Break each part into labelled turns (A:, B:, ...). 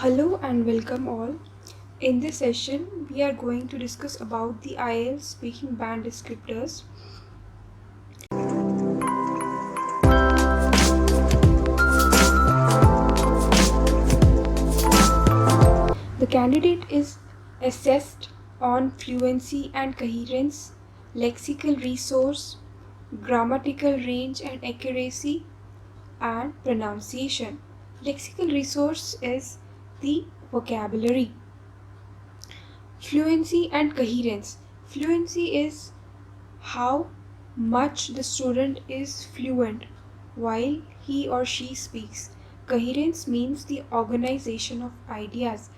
A: Hello and welcome all. In this session, we are going to discuss about the IELTS speaking band descriptors. The candidate is assessed on fluency and coherence, lexical resource, grammatical range and accuracy, and pronunciation. Lexical resource is the vocabulary. Fluency and coherence. Fluency is how much the student is fluent while he or she speaks. Coherence means the organization of ideas.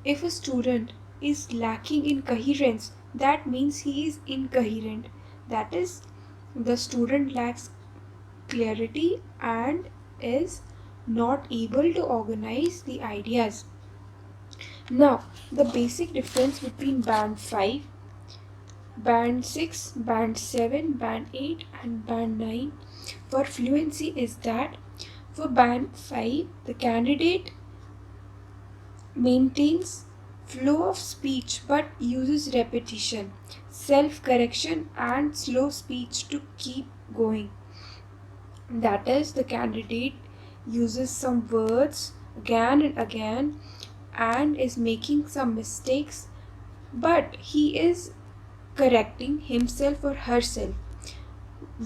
A: If a student is lacking in coherence, that means he is incoherent. That is, the student lacks clarity and is not able to organize the ideas. Now, the basic difference between band 5, band 6, band 7, band 8 and band 9 for fluency is that for band 5, the candidate maintains flow of speech but uses repetition, self-correction and slow speech to keep going. That is, the candidate uses some words again and again and is making some mistakes, but he is correcting himself or herself.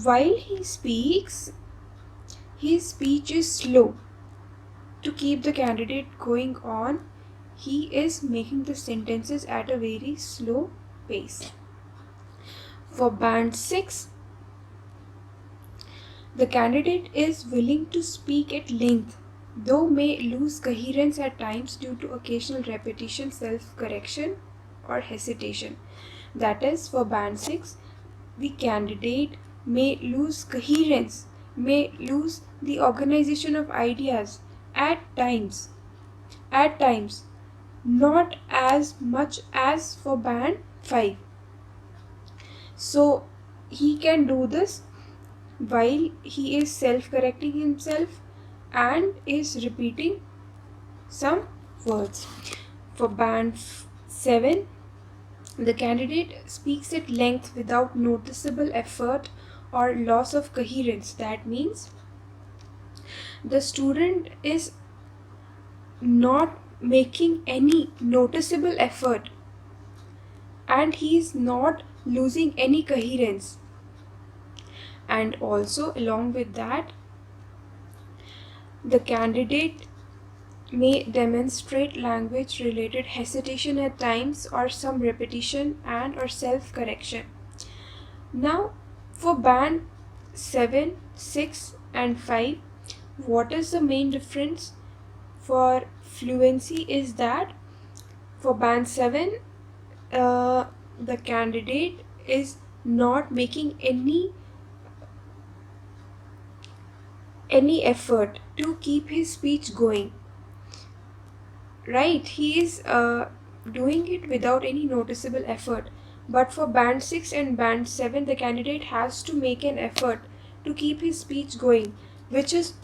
A: While he speaks, his speech is slow. To keep the candidate going on, he is making the sentences at a very slow pace. For band 6, the candidate is willing to speak at length, though may lose coherence at times due to occasional repetition, self-correction or hesitation. That is, for band 6, the candidate may lose coherence, may lose the organization of ideas at times, not as much as for band 5. So he can do this while he is self-correcting himself and is repeating some words. For band 7, the candidate speaks at length without noticeable effort or loss of coherence. That means the student is not making any noticeable effort and he is not losing any coherence. And also, along with that, the candidate may demonstrate language related hesitation at times or some repetition and or self-correction. Now, for band 7, 6 and 5, what is the main difference for fluency is that for band 7, the candidate is not making any effort to keep his speech going. Right, he is doing it without any noticeable effort. But for band 6 and band 7, the candidate has to make an effort to keep his speech going, which is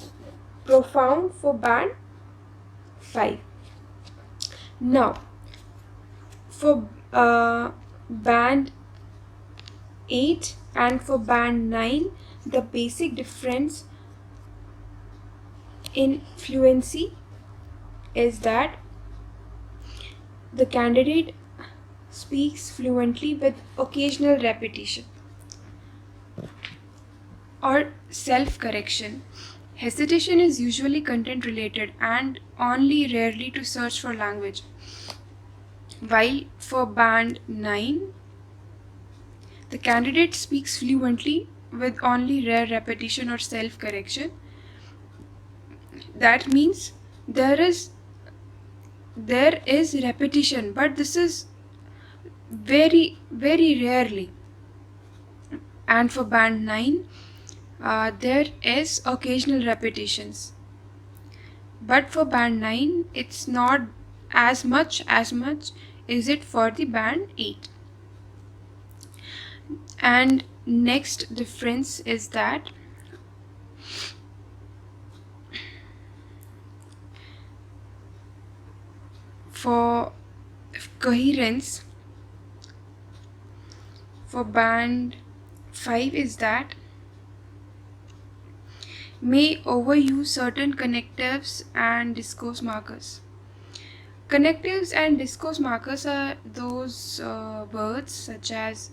A: profound for band 5. Now, for band 8 and for band 9, the basic difference in fluency is that the candidate speaks fluently with occasional repetition or self-correction. Hesitation is usually content related and only rarely to search for language. While for band 9, the candidate speaks fluently with only rare repetition or self-correction. That means there is repetition, but this is very, very rarely. And for band 9, there is occasional repetitions. But for band 9, it's not as much is it for the band 8. And next difference is that For coherence, for band 5 is that may overuse certain connectives and discourse markers. Connectives and discourse markers are those words such as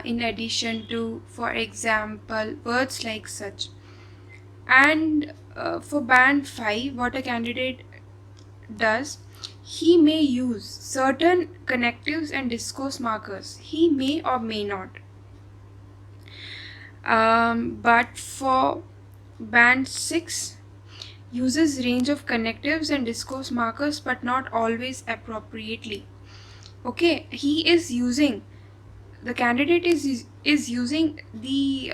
A: in addition to, for example, words like such. And for band 5, what a candidate does, he may use certain connectives and discourse markers. He may or may not. But for band 6, uses range of connectives and discourse markers but not always appropriately. Okay, the candidate is using the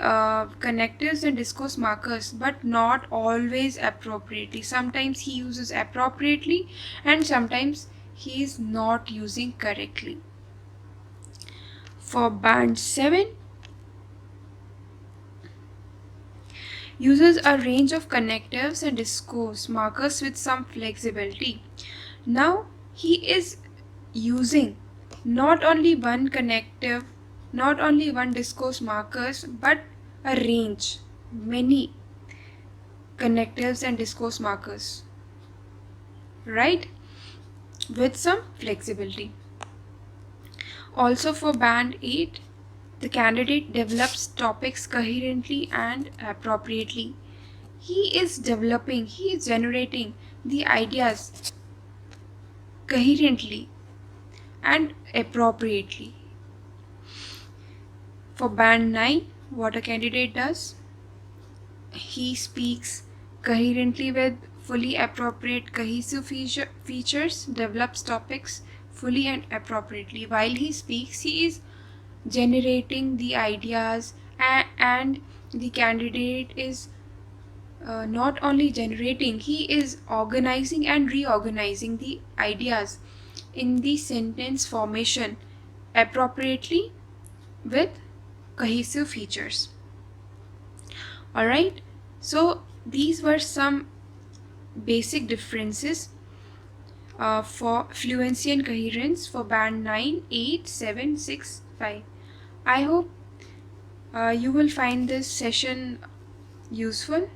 A: connectives and discourse markers but not always appropriately. Sometimes he uses appropriately and sometimes he is not using correctly. For band 7, uses a range of connectives and discourse markers with some flexibility. Now he is using not only one connective, not only one discourse markers, but a range, many connectives and discourse markers, right? With some flexibility. Also for band 8, the candidate develops topics coherently and appropriately. He is generating the ideas coherently and appropriately. For band 9, what a candidate does, he speaks coherently with fully appropriate cohesive features, develops topics fully and appropriately. While he speaks, he is generating the ideas, and the candidate is not only generating, he is organizing and reorganizing the ideas in the sentence formation appropriately with cohesive features. Alright, so these were some basic differences for fluency and coherence for band 9, 8, 7, 6, 5. I hope you will find this session useful.